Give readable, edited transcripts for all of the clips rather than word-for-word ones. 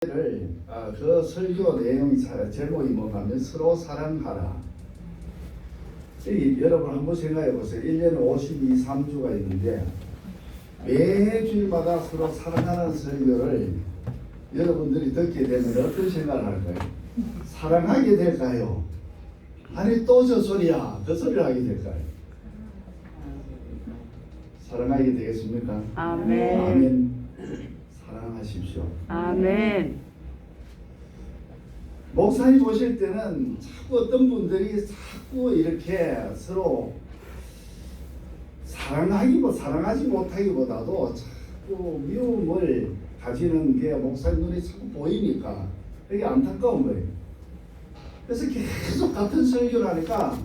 그 설교 내용 제목이 뭔가면 서로 사랑하라. 여러분 한번 생각해 보세요. 1년에 52, 3주가 있는데 매주마다 서로 사랑하는 설교를 여러분들이 듣게 되면 어떤 생각을 할까요? 사랑하게 될까요? 아니 또 저 소리야, 그 소리를 하게 될까요? 사랑하게 되겠습니까? 아멘. 아멘. 사랑하십시오. 아멘. 목사님 보실 때는 자꾸 어떤 분들이 자꾸 이렇게 서로 사랑하지 못하기보다도 자꾸 미움을 가지는 게 목사님 눈에 자꾸 보이니까 되게 안타까운 거예요. 그래서 계속 같은 설교를 하니까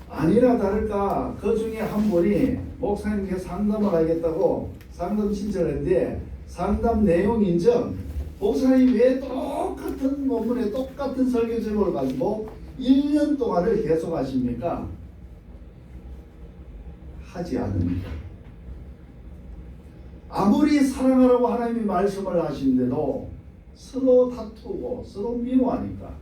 아니나 다를까 그 중에 한 분이 목사님께 상담을 하겠다고 상담 신청했는데 상담 내용 인정 목사님 왜 똑같은 본문에 똑같은 설교 제목을 가지고 1년 동안을 계속 하십니까? 하지 않습니다. 아무리 사랑하라고 하나님이 말씀을 하시는데도 서로 다투고 서로 미워하니까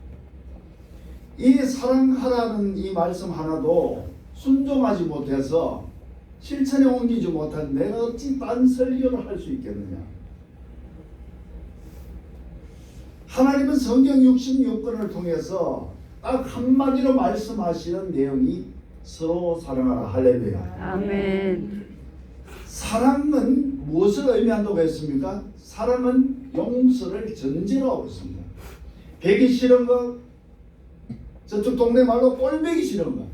이 사랑하라는 이 말씀 하나도 순종하지 못해서 실천에 옮기지 못한 내가 어찌 딴 설교를 할 수 있겠느냐. 하나님은 성경 66권을 통해서 딱 한마디로 말씀하시는 내용이 서로 사랑하라. 할렐루야. 아멘. 사랑은 무엇을 의미한다고 했습니까? 사랑은 용서를 전제로 하고 있습니다. 베기 싫은 거, 저쪽 동네 말로 꼴배기 싫은 거.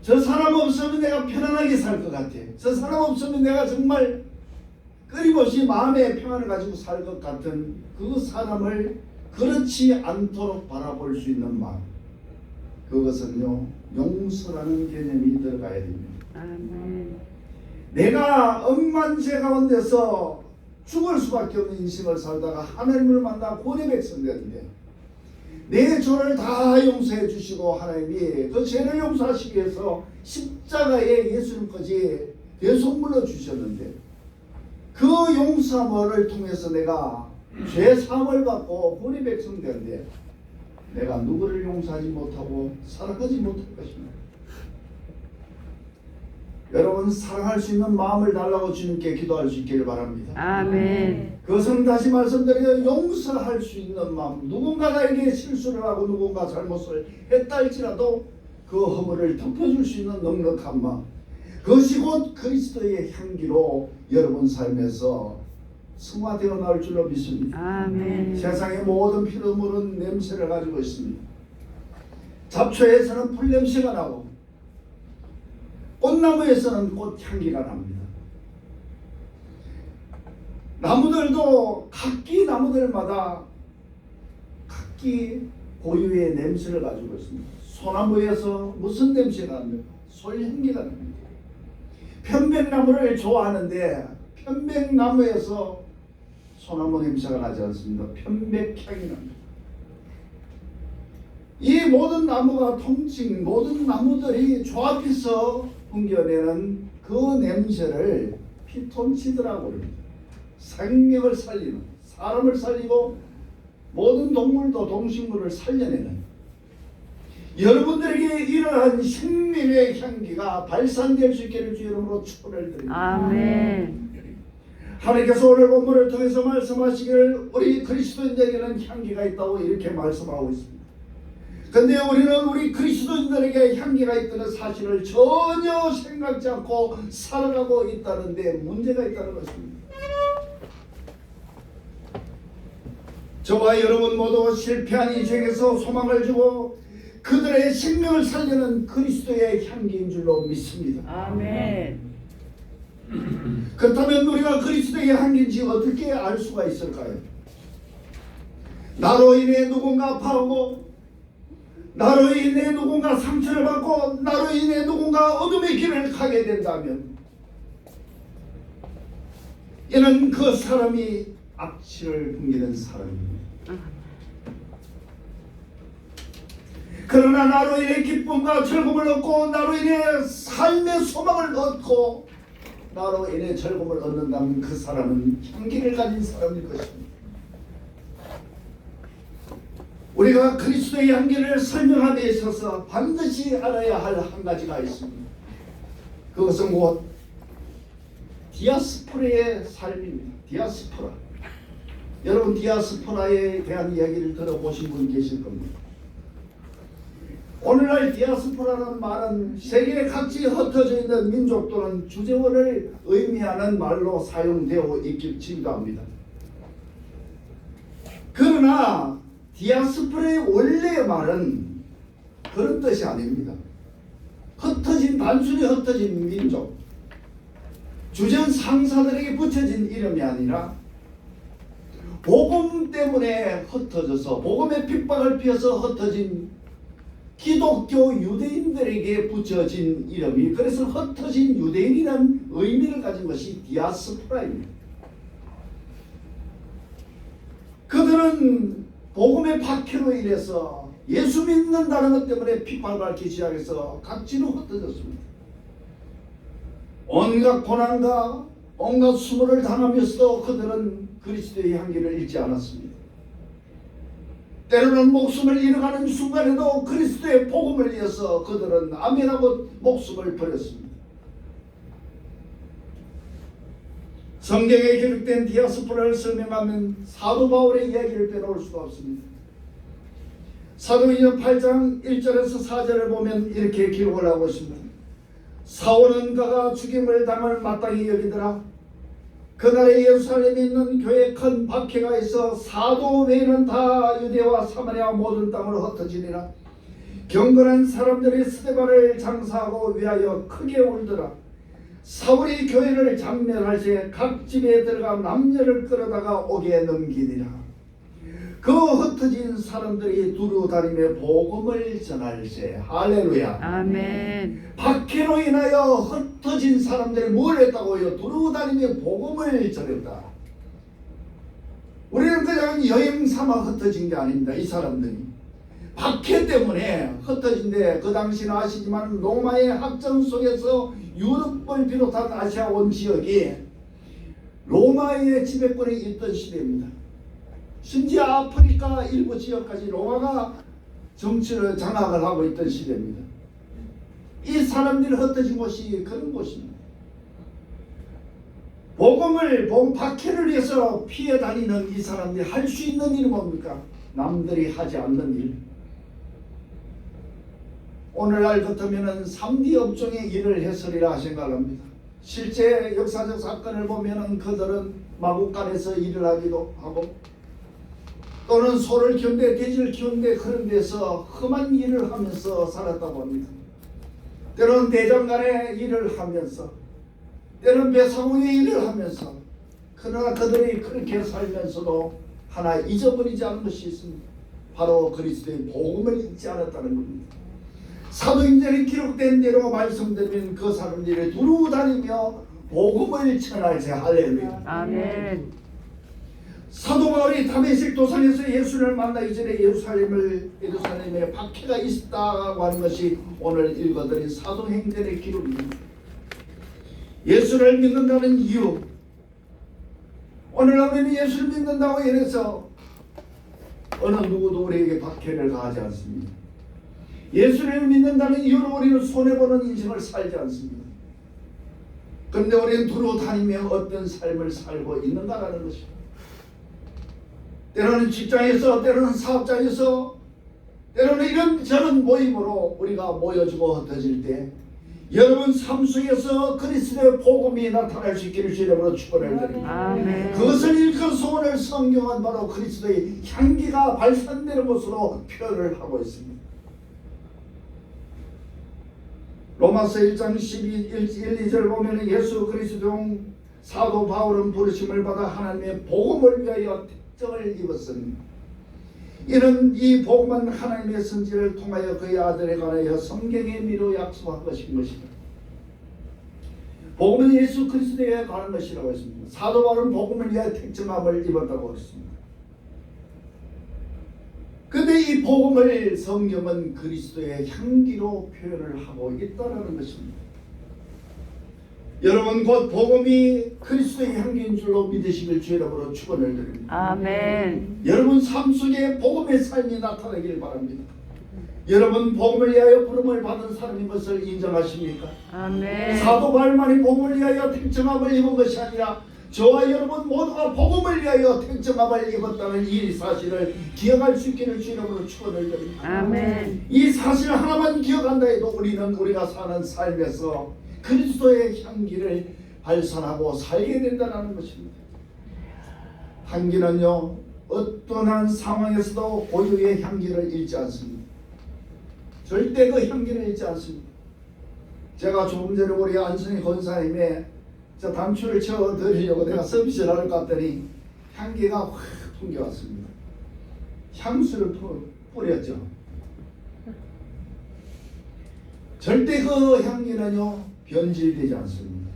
저 사람 없으면 내가 편안하게 살 것 같아. 저 사람 없으면 내가 정말 끊임없이 마음의 평안을 가지고 살 것 같은 그 사람을 그렇지 않도록 바라볼 수 있는 마음. 그것은요, 용서라는 개념이 들어가야 됩니다. 아멘. 내가 억만죄 가운데서 죽을 수밖에 없는 인생을 살다가 하나님을 만나 구원의 백성 되는데 내 죄를 다 용서해 주시고 하나님이 그 죄를 용서하시기 위해서 십자가에 예수님까지 대속물로 주셨는데 그 용서함을 통해서 내가 죄 사함을 받고 구원의 백성 되는데 내가 누구를 용서하지 못하고 사랑하지 못할 것입니다. 여러분 사랑할 수 있는 마음을 달라고 주님께 기도할 수 있기를 바랍니다. 아멘. 그것은 다시 말씀드리면 용서할 수 있는 마음. 누군가 나에게 실수를 하고 누군가 잘못을 했다 할지라도 그 허물을 덮어줄 수 있는 넉넉한 마음. 그것이 곧 그리스도의 향기로 여러분 삶에서 승화되어 나올 줄로 믿습니다. 아멘. 세상의 모든 피조물은 냄새를 가지고 있습니다. 잡초에서는 풀 냄새가 나고 꽃나무에서는 꽃향기가 납니다. 나무들도 각기 나무들마다 각기 고유의 냄새를 가지고 있습니다. 소나무에서 무슨 냄새가 납니까? 솔향기가 납니다. 편백나무를 좋아하는데 편백나무에서 소나무 냄새가 나지 않습니다. 편백향이 납니다. 이 모든 나무가 통칭 모든 나무들이 조합해서 풍겨내는 그 냄새를 피톤치드라고 합니다. 생명을 살리는, 사람을 살리고 모든 동물도 동식물을 살려내는 여러분들에게 이러한 생명의 향기가 발산될 수 있기를 주 이름으로 축원을 드립니다. 아멘. 하나님께서 오늘 본문을 통해서 말씀하시기를 우리 그리스도인들에게는 향기가 있다고 이렇게 말씀하고 있습니다. 근데 우리는 우리 그리스도인들에게 향기가 있다는 사실을 전혀 생각지 않고 살아가고 있다는 데 문제가 있다는 것입니다. 저와 여러분 모두 실패한 인생에서 소망을 주고 그들의 생명을 살리는 그리스도의 향기인 줄로 믿습니다. 아멘. 그렇다면 우리가 그리스도의 향기인지 어떻게 알 수가 있을까요? 나로 인해 누군가 아파하고 나로 인해 누군가 상처를 받고 나로 인해 누군가 어둠의 길을 가게 된다면 이는 그 사람이 악취를 풍기는 사람입니다. 그러나 나로 인해 기쁨과 즐거움을 얻고 나로 인해 삶의 소망을 얻고 나로 인해 즐거움을 얻는다면 그 사람은 향기를 가진 사람일 것입니다. 우리가 그리스도의 향기를 설명하는 데 있어서 반드시 알아야 할 한 가지가 있습니다. 그것은 곧 디아스포라의 삶입니다. 디아스포라. 여러분 디아스포라에 대한 이야기를 들어보신 분 계실 겁니다. 오늘날 디아스포라는 말은 세계 각지에 흩어져 있는 민족 또는 주재원을 의미하는 말로 사용되어 있기도 합니다. 그러나 디아스포라의 원래의 말은 그런 뜻이 아닙니다. 단순히 흩어진 민족, 주재원 상사들에게 붙여진 이름이 아니라 복음 때문에 흩어져서 복음의 핍박을 피해서 흩어진 기독교 유대인들에게 붙여진 이름이, 그래서 흩어진 유대인이라는 의미를 가진 것이 디아스포라입니다. 그들은 복음의 박해로 인해서 예수 믿는다는 것 때문에 핍박을 받기 시작해서 각지로 흩어졌습니다. 온갖 고난과 온갖 수모를 당하면서도 그들은 그리스도의 향기를 잃지 않았습니다. 때로는 목숨을 잃어가는 순간에도 그리스도의 복음을 위해서 그들은 아멘하고 목숨을 버렸습니다. 성경에 기록된 디아스포라를 설명하면 사도 바울의 이야기를 빼놓을 수가 없습니다. 사도행전 8장 1절에서 4절을 보면 이렇게 기록을 하고 있습니다. 사울은 그가 죽임을 당할 마땅히 여기더라. 그날에 예루살렘에 있는 교회에 큰 박해가 있어 사도 외에는 다 유대와 사마리아 모든 땅으로 흩어지니라. 경건한 사람들이 스데반을 장사하고 위하여 크게 울더라. 사울이 교회를 장멸할 때 각 집에 들어가 남녀를 끌어다가 옥에 넘기니라. 그 흩어진 사람들이 두루 다니며 복음을 전할세. 할렐루야. 아멘. 박해로 인하여 흩어진 사람들이 뭘 했다고요? 두루 다니며 복음을 전했다. 우리는 그냥 여행 삼아 흩어진 게 아닙니다. 이 사람들이 박해 때문에 흩어진데, 그 당시는 아시지만 로마의 학정 속에서 유럽을 비롯한 아시아 온 지역이 로마의 지배권에 있던 시대입니다. 심지어 아프리카 일부 지역까지 로마가 정치를 장악을 하고 있던 시대입니다. 이 사람들이 흩어진 곳이 그런 곳입니다. 복음 박해를 위해서 피해 다니는 이 사람들이 할 수 있는 일은 뭡니까? 남들이 하지 않는 일. 오늘날 같으면 3D 업종의 일을 했으리라 생각합니다. 실제 역사적 사건을 보면 그들은 마국간에서 일을 하기도 하고, 또는 소를 키운데 돼지를 키운데 그런 데서 험한 일을 하면서 살았다고 합니다. 때로는 대장간에 일을 하면서, 때로는 배상우의 일을 하면서, 그러나 그들이 그렇게 살면서도 하나 잊어버리지 않은 것이 있습니다. 바로 그리스도의 복음을 잊지 않았다는 겁니다. 사도행전에 기록된 대로 말씀드리면 그 사람들이 두루 다니며 복음을 전할세. 할렐루야. 아멘. 사도 바울이 다메섹 도상에서 예수를 만나기 전에 예루살렘에 박해가 있었다고 하는 것이 오늘 읽어드린 사도행전의 기록입니다. 예수를 믿는다는 이유, 오늘날 우리는 예수를 믿는다고 해서 어느 누구도 우리에게 박해를 가하지 않습니다. 예수를 믿는다는 이유로 우리는 손해보는 인생을 살지 않습니다. 그런데 우리는 두루 다니며 어떤 삶을 살고 있는가라는 것입니다. 때로는 직장에서, 때로는 사업장에서, 때로는 이런저런 모임으로 우리가 모여지고 흩어질 때 여러분 삶 속에서 그리스도의 복음이 나타날 수 있기를 주님으로 축원을 드립니다. 아멘. 그것을 일컬어서 오늘 성경은 바로 그리스도의 향기가 발산되는 것으로 표현을 하고 있습니다. 로마서 1장 1, 2절 보면 예수 그리스도 사도 바울은 부르심을 받아 하나님의 복음을 위하여 특정을 입었습니다. 이는 이 복음은 하나님의 선지를 통하여 그의 아들에 관하여 성경에 미루 약속한 것입니다. 복음은 예수 그리스도에 관한 것이라고 했습니다. 사도 바울은 복음을 위하여 택정함을 입었다고 했습니다. 그런데 이 복음을 성경은 그리스도의 향기로 표현을 하고 있다는 것입니다. 여러분 곧 복음이 그리스도의 향기인 줄로 믿으시길 주 이름으로 축원을 드립니다. 아멘. 여러분 삶 속에 복음의 삶이 나타나길 바랍니다. 여러분 복음을 위하여 부름을 받은 사람인 것을 인정하십니까? 아멘. 사도 바울만이 복음을 위하여 택정함을 입은 것이 아니라 저와 여러분 모두가 복음을 위하여 택정함을 입었다는 이 사실을 기억할 수 있기를 주 이름으로 축원을 드립니다. 아멘. 이 사실 하나만 기억한다 해도 우리는 우리가 사는 삶에서 그리스도의 향기를 발산하고 살게 된다는 것입니다. 향기는요 어떠한 상황에서도 고유의 향기를 잃지 않습니다. 절대 그 향기를 잃지 않습니다. 제가 조금 전에 우리 안순희 권사님의 저 단추를 채워 드리려고 내가 서비스를 하러 갔더니 향기가 확 풍겨왔습니다. 향수를 뿌렸죠. 절대 그 향기는요 변질되지 않습니다.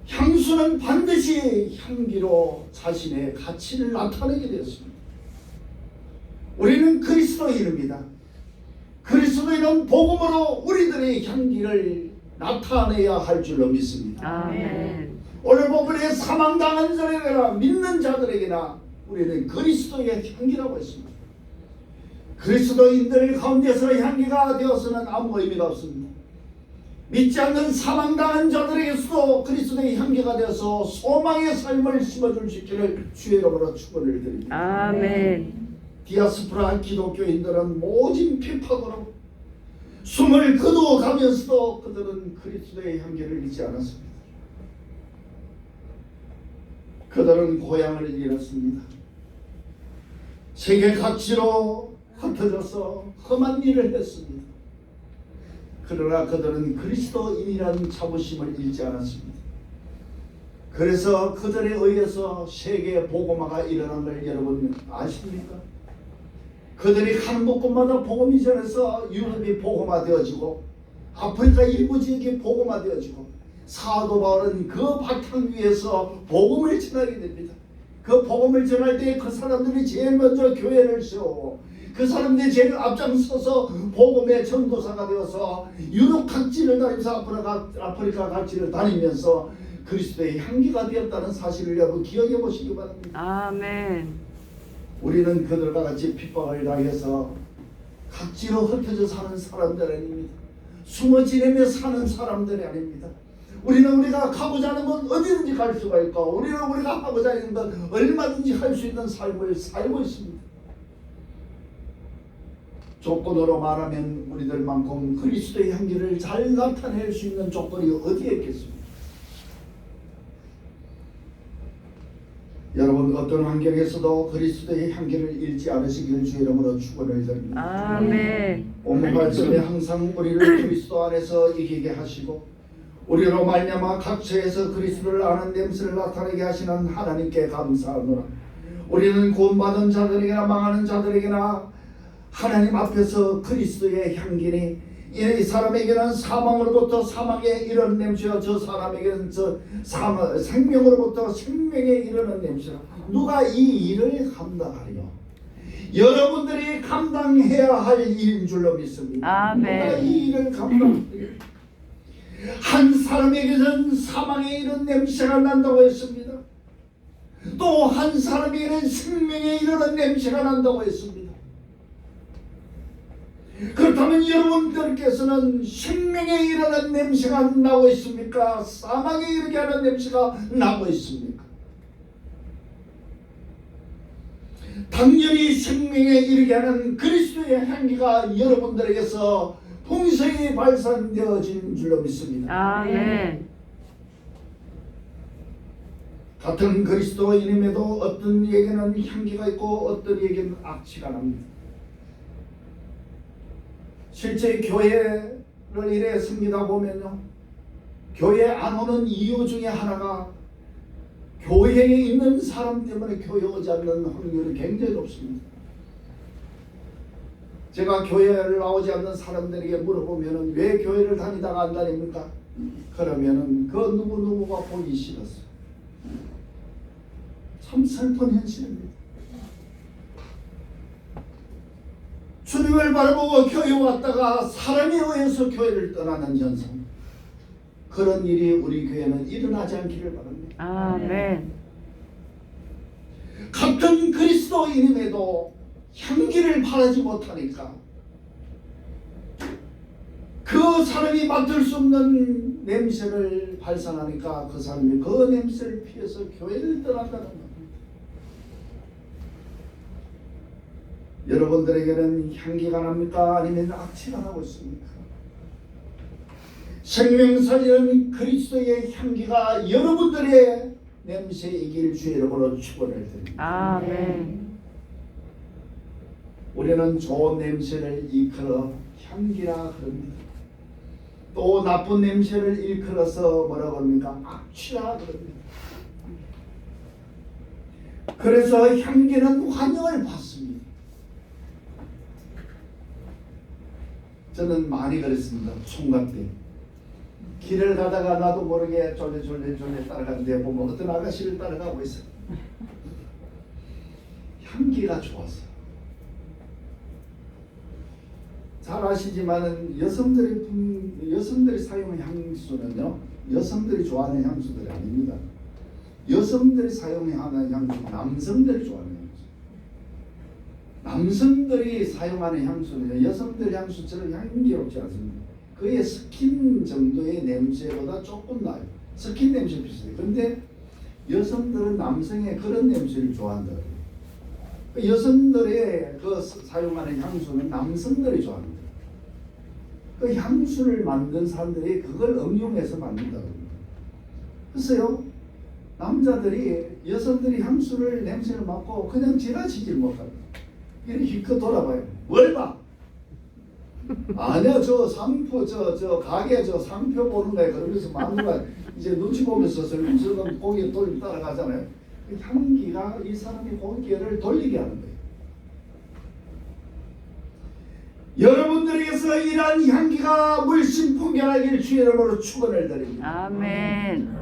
향수는 반드시 향기로 자신의 가치를 나타내게 되었습니다. 우리는 그리스도인입니다. 그리스도인은 복음으로 우리들의 향기를 나타내야 할 줄로 믿습니다. 아멘. 오늘 본문에 사망당한 자들에게나 믿는 자들에게나 우리는 그리스도의 향기라고 했습니다. 그리스도인들 가운데서 향기가 되어서는 아무 의미가 없습니다. 믿지 않는 사망당한 자들에게서도 그리스도의 향기가 되어서 소망의 삶을 심어줄 수 있기를 주의 이름으로 축원을 드립니다. 아멘. 디아스포라 기독교인들은 모진 핍박으로 숨을 거두어가면서도 그들은 그리스도의 향기를 잃지 않았습니다. 그들은 고향을 잃었습니다. 세계 각지로 흩어져서 험한 일을 했습니다. 그러나 그들은 그리스도인이라는 자부심을 잃지 않았습니다. 그래서 그들에 의해서 세계 복음화가 일어난 걸 여러분 아십니까? 그들이 가는 곳곳마다 복음이 전해서 유럽이 복음화되어지고 아프리카 일부 지역이 복음화되어지고 사도 바울은 그 바탕 위에서 복음을 전하게 됩니다. 그 복음을 전할 때 그 사람들이 제일 먼저 교회를 세우고 그 사람들이 제일 앞장서서 복음의 전도사가 되어서 유럽 각지를 다니면서 아프리카 각지를 다니면서 그리스도의 향기가 되었다는 사실을 여러분 기억해 보시기 바랍니다. 아멘. 우리는 그들과 같이 핍박을 당해서 각지로 흩어져 사는 사람들 아닙니다. 숨어 지내며 사는 사람들이 아닙니다. 우리는 우리가 가고자 하는 건 어디든지 갈 수가 있고 우리는 우리가 하고자 하는 건 얼마든지 할 수 있는 삶을 살고 있습니다. 조건으로 말하면 우리들만큼 그리스도의 향기를 잘 나타낼 수 있는 조건이 어디에 있겠습니까? 여러분 어떤 환경에서도 그리스도의 향기를 잃지 않으시기를 주 이름으로 축원을 드립니다. 아멘. 오늘 말씀에 항상 우리를 그리스도 안에서 이기게 하시고 우리로 말미암아 각처에서 그리스도를 아는 냄새를 나타내게 하시는 하나님께 감사하노라. 우리는 구원받은 자들에게나 망하는 자들에게나 하나님 앞에서 그리스도의 향기니 이 사람에게는 사망으로부터 사망에 이르는 냄새와 저 사람에게는 생명으로부터 생명에 이르는 냄새라. 누가 이 일을 감당하리요? 여러분들이 감당해야 할 일인 줄로 믿습니다. 아멘. 누가 이 일을 감당하리요? 한 사람에게는 사망에 이르는 냄새가 난다고 했습니다. 또 한 사람에게는 생명에 이르는 냄새가 난다고 했습니다. 그렇다면 여러분들께서는 생명에 이르는 냄새가 나고 있습니까? 사망에 이르게 하는 냄새가 나고 있습니까? 당연히 생명에 이르게 하는 그리스도의 향기가 여러분들에게서 풍성히 발산되어진 줄로 믿습니다. 아멘. 같은 그리스도인임에도 어떤 이에게는 향기가 있고 어떤 이에게는 악취가 납니다. 실제 교회를 이래 섬기다 보면요, 교회 안 오는 이유 중에 하나가 교회에 있는 사람 때문에 교회 오지 않는 확률이 굉장히 높습니다. 제가 교회를 나오지 않는 사람들에게 물어보면은 왜 교회를 다니다가 안 다닙니까? 그러면은 그 누구누구가 보기 싫었어요. 참 슬픈 현실입니다. 주님을 바라보고 교회 왔다가 사람에 의해서 교회를 떠나는 현상, 그런 일이 우리 교회는 일어나지 않기를 바랍니다. 아멘. 같은 그리스도인임에도 향기를 바라지 못하니까 그 사람이 맡을 수 없는 냄새를 발산하니까 그 사람이 그 냄새를 피해서 교회를 떠난다는 겁니다. 여러분들에게는 향기가 납니까? 아니면 악취가 나고 있습니까? 생명살리는 그리스도의 향기가 여러분들의 냄새이길 주의 이름으로 축원을 드립니다. 아멘. 우리는 좋은 냄새를 일컬어 향기라 그럽니다. 또 나쁜 냄새를 일컬어서 뭐라고 합니까? 악취라 그럽니다. 그래서 향기는 환영을 받습니다. 저는 많이 그랬습니다. 총각 때 길을 가다가 나도 모르게 졸래 따라가는데 보면 어떤 아가씨를 따라가고 있어요. 향기가 좋아서. 잘 아시지만은 여성들이 사용하는 향수는요, 여성들이 좋아하는 향수들이 아닙니다. 여성들이 사용하는 향수, 남성들이 좋아하는 향수. 남성들이 사용하는 향수는 여성들 향수처럼 향기롭지 않습니다. 그의 스킨 정도의 냄새보다 조금 나요. 스킨 냄새 비슷해요. 그런데 여성들은 남성의 그런 냄새를 좋아한다. 여성들의 그 사용하는 향수는 남성들이 좋아합니다. 그 향수를 만든 사람들이 그걸 응용해서 만든다고 합니다. 글쎄요, 남자들이 여성들이 향수를 냄새를 맡고 그냥 지나치질 못합니다. 이렇게 힘껏 돌아봐요. 뭘 봐? 아니야, 저 상표 저 가게 저 상표 보는 거야. 그러면서 마누라 이제 눈치 보면서 슬금슬금 고개 돌리 따라가잖아요. 그 향기가 이 사람이 고개를 돌리게 하는 거예요. 여러분들에게서 이러한 향기가 물씬 풍겨나길 주의 이름으로 축원을 드립니다. 아멘.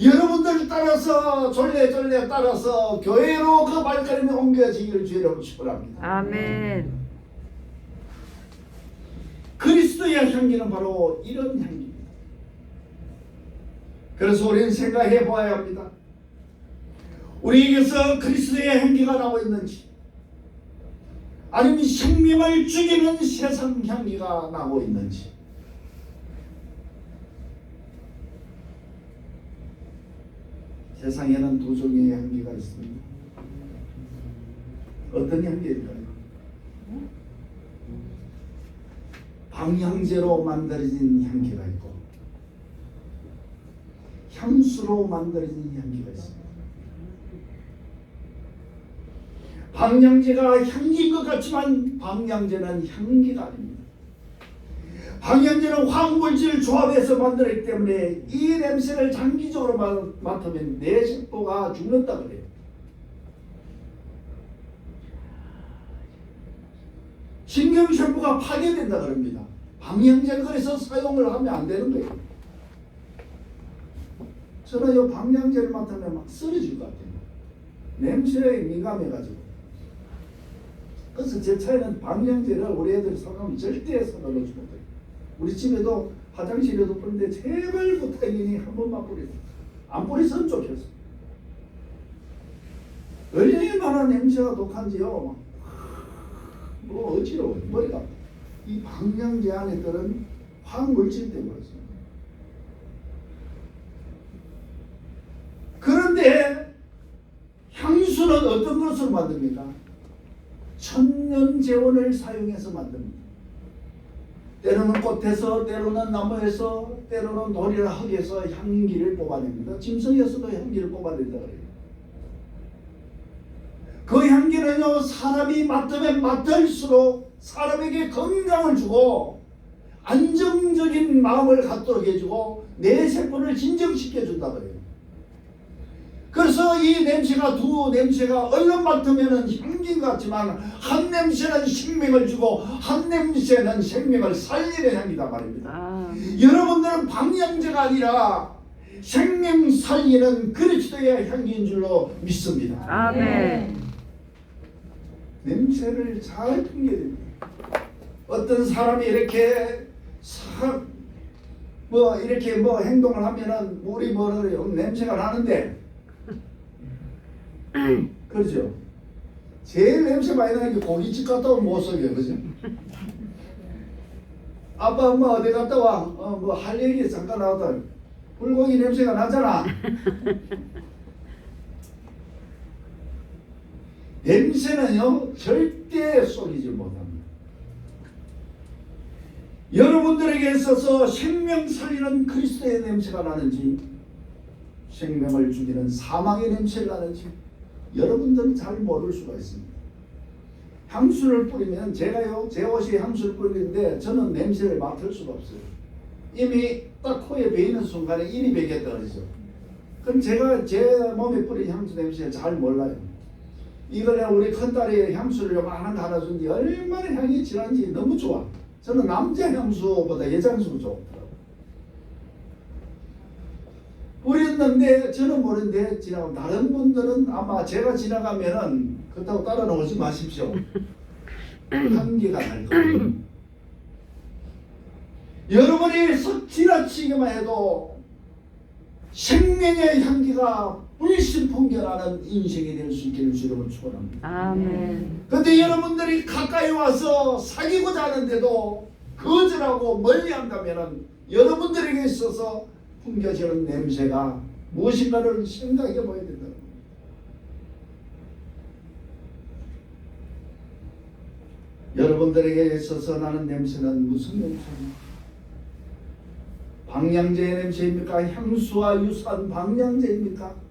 여러분들 따라서 졸래 따라서 교회로 그 발걸음이 옮겨지기를 주의 이름으로 축원합니다. 아멘. 그리스도의 향기는 바로 이런 향기입니다. 그래서 우리는 생각해 보아야 합니다. 우리에게서 그리스도의 향기가 나오고 있는지, 아니면 생명을 죽이는 세상 향기가 나오고 있는지. 세상에는 두 종류의 향기가 있습니다. 어떤 향기일까요? 방향제로 만들어진 향기가 있고 향수로 만들어진 향기가 있습니다. 방향제가 향기인 것 같지만 방향제는 향기가 아닙니다. 방향제는 화학물질을 조합해서 만들었기 때문에 이 냄새를 장기적으로 맡으면 내 세포가 죽는다 그래요. 신경세포가 파괴된다 그럽니다. 방향제는 그래서 사용을 하면 안 되는 거예요. 저는 이 방향제를 맡으면 막 쓰러질 것 같아요. 냄새에 민감해가지고. 그래서 제 차에는 방향제를 우리 애들이 사가면 절대 사다 놓지 못해요. 우리 집에도 화장실에도 뿌리는데 제발 부탁이니 한 번만 뿌리세요. 안 뿌리서는 좋겠어. 얼마나 냄새가 독한지요. 뭐 어지러워요. 머리가. 이 방향제 안에 들은 화학물질 때문에 그렇습니다. 그런데 향수는 어떤 것으로 만듭니까? 천연재원을 사용해서 만듭니다. 때로는 꽃에서, 때로는 나무에서, 때로는 돌이나 흙에서 향기를 뽑아냅니다. 짐승에서도 향기를 뽑아낸다 그래요. 그 향기는요, 사람이 맡으면 맡을수록 사람에게 건강을 주고 안정적인 마음을 갖도록 해주고 내 세포를 진정시켜 준다 그래요. 그래서 이 냄새가 두 냄새가 얼른 맡으면 향기 같지만 한 냄새는 생명을 주고 한 냄새는 생명을 살리는 향기다 말입니다. 여러분들은 방향제가 아니라 생명 살리는 그리스도의 향기인 줄로 믿습니다. 아멘. 냄새를 잘 풍겨야 됩니다. 어떤 사람이 이렇게 뭐 이렇게 뭐 행동을 하면은 우리 뭐 냄새가 나는데 그렇죠? 제일 냄새 많이 나는 게 고깃집 갔다 오면 못 속여, 그죠? 아빠 엄마 어디 갔다 와? 뭐 할 얘기 잠깐 나왔다. 불고기 냄새가 나잖아. 냄새는요 절대 속이지 못합니다. 여러분들에게 있어서 생명 살리는 그리스도의 냄새가 나는지 생명을 죽이는 사망의 냄새가 나는지 여러분들은 잘 모를 수가 있습니다. 향수를 뿌리면 제가요 제 옷에 향수를 뿌리는데 저는 냄새를 맡을 수가 없어요. 이미 딱 코에 베이는 순간에 이리 배겠다 그러죠. 그럼 제가 제 몸에 뿌린 향수 냄새 잘 몰라요. 이걸 우리 큰딸이 향수를 요만한 거 하나 준뒤 얼마나 향이 진한지 너무 좋아. 저는 남자 향수보다 여자 향수가 좋더라고요. 뿌렸는데 저는 모르는데 지나고 다른 분들은 아마 제가 지나가면은 그렇다고 따라 나오지 마십시오. 향기가 날 거예요. 여러분이 썩 지나치기만 해도 생명의 향기가 물씬 풍겨나는 인생이 될 수 있기를 주님을 축원합니다. 아멘. 근데 여러분들이 가까이 와서 사귀고자 하는데도 거절하고 멀리 한다면 여러분들에게 있어서 풍겨지는 냄새가 무엇인가를 생각해 봐야 된다는 겁니다. 여러분들에게 있어서 나는 냄새는 무슨 냄새입니까? 방향제의 냄새입니까? 향수와 유사한 방향제입니까?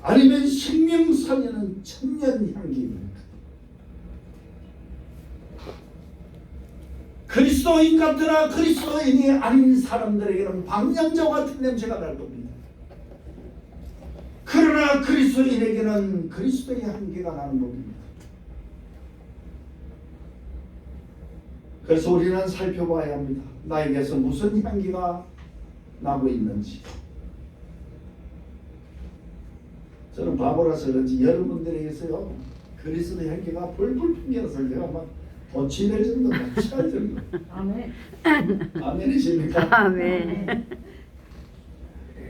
아니면 생명 살리는 천년 향기입니까? 그리스도인 같으나 그리스도인이 아닌 사람들에게는 방향제와 같은 냄새가 날 겁니다. 그러나 그리스도인에게는 그리스도의 향기가 나는 겁니다. 그래서 우리는 살펴봐야 합니다. 나에게서 무슨 향기가 나고 있는지. 저는 바보라서 그런지 여러분들에게서요 그리스도의 향기가 불불 풍겨서 제가 막 도취될 정도, 취할 정도. 아멘. 아멘이십니까? 아멘.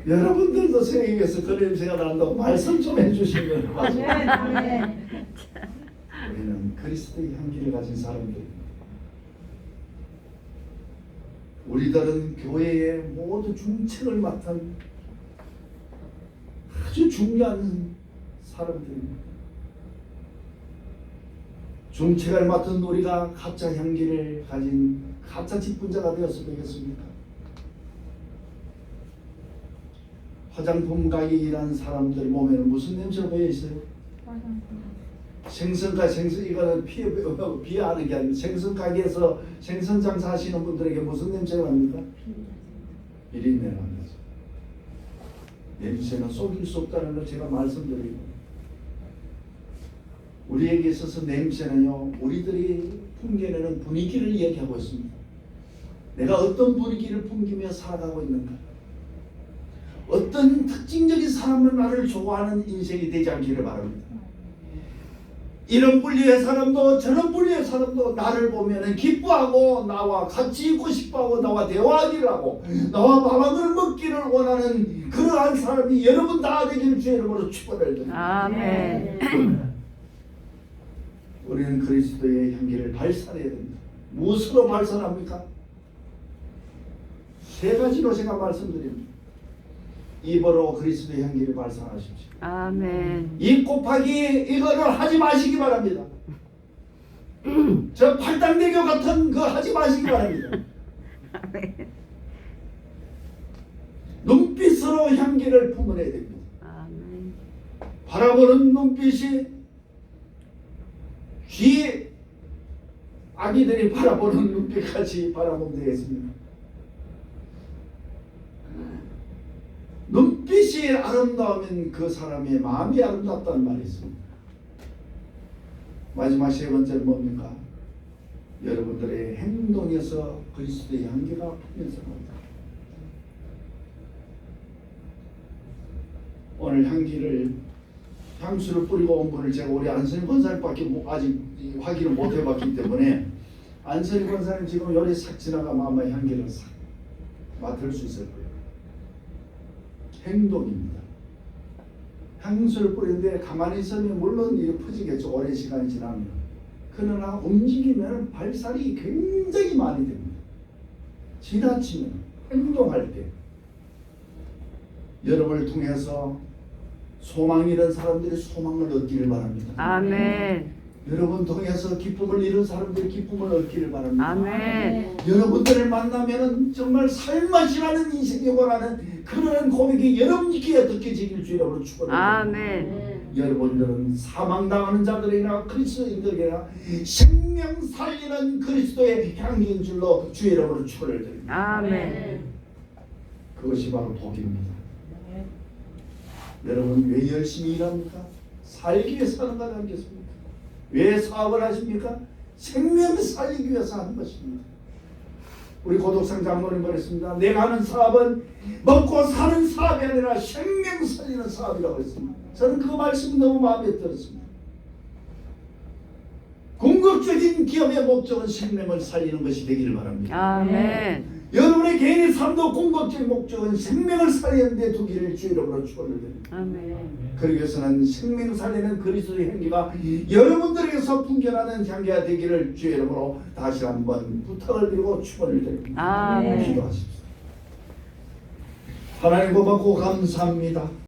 여러분들도 생에게서 그 냄새가 난다고 말씀 좀 해주시면 아멘. 아멘. 우리는 그리스도의 향기를 가진 사람들입니다. 우리들은 교회의 모두 중책을 맡은 아주 중요한 사람들입니다. 중책을 맡은 우리가 가짜 향기를 가진 가짜 직분자가 되었으면 되겠습니까? 화장품 가게 일하는 사람들 몸에는 무슨 냄새가 배어 있어요? 생선 이거는 비하하는 게 아니고 생선 가게에서 생선 장사하시는 분들에게 무슨 냄새가 납니까? 비린내가 납니다. 냄새는 속일 수 없다는 걸 제가 말씀드리고, 우리에게 있어서 냄새는요 우리들이 풍겨내는 분위기를 이야기하고 있습니다. 내가 어떤 분위기를 풍기며 살아가고 있는가, 어떤 특징적인 사람은 나를 좋아하는 인생이 되지 않기를 바랍니다. 이런 분리의 사람도 저런 분리의 사람도 나를 보면 기뻐하고 나와 같이 있고 싶어하고 나와 대화하기를 하고 나와 밥 한 그릇 먹기를 원하는 그러한 사람이 여러분 다 되기를 주의 이름으로 축원을 드립니다. 아멘. 우리는 그리스도의 향기를 발산해야 됩니다. 무엇으로 발산합니까? 세 가지로 제가 말씀드립니다. 입으로 그리스도의 향기를 발산하십시오. 아멘. 입 곱하기 이거를 하지 마시기 바랍니다. 저 팔당대교 같은 거 하지 마시기 바랍니다. 눈빛으로 향기를 품어내야 됩니다. 아멘. 바라보는 눈빛이 귀 아기들이 바라보는 눈빛같이 바라보면 되겠습니다. 눈빛이 아름다우면 그 사람의 마음이 아름답다는 말이 있습니다. 마지막 세 번째는 뭡니까? 여러분들의 행동에서 그리스도의 향기가 풍겨서 나옵니다. 오늘 향수를 뿌리고 온 분을 제가 우리 안선희 권사님밖에 아직 확인을 못 해봤기 때문에 안선희 권사님 지금 요리 싹 지나가면 아마 향기를 싹 맡을 수 있을 거예요. 행동입니다. 향수를 뿌리는데 가만히 있으면 물론 이게 퍼지겠죠. 오랜 시간이 지나면. 그러나 움직이면 발살이 굉장히 많이 됩니다. 지나치면 행동할 때 여러분을 통해서 소망 잃은 사람들이 소망을 얻기를 바랍니다. 아멘. 여러분 통해서 기쁨을 잃은 사람들이 기쁨을 얻기를 바랍니다. 아멘. 여러분들을 만나면은 정말 살맛이 나는 인생이 원하는 그런 고백이 여러분께 느껴지길 주이라고 축원합니다. 아멘. 여러분들은 사망당하는 자들이나 그리스도인들에게나 생명 살리는 그리스도의 향기인 줄로 주의 이름으로 축원을 드립니다. 아멘. 그것이 바로 복입니다. 여러분 왜 열심히 일합니까? 살기 위해서 하는 것 아니겠습니까? 왜 사업을 하십니까? 생명 살리기 위해서 하는 것입니다. 우리 고독상 장로님 말했습니다. 내가 하는 사업은 먹고 사는 사업이 아니라 생명 살리는 사업이라고 했습니다. 저는 그 말씀이 너무 마음에 들었습니다. 궁극적인 기업의 목적은 생명을 살리는 것이 되기를 바랍니다. 아멘. 여러분의 개인의 삶도 궁극적인 목적은 생명을 살리는 데 두기를 주의 이름으로 축원을 드립니다. 아멘. 그러기 위해서는 생명 살리는 그리스도의 향기가 여러분들에게서 풍겨나는 향기가 되기를 주의 이름으로 다시 한번 부탁을 드리고 축원을 드립니다. 아멘. 기도하십시오. 하나님 고맙고 감사합니다.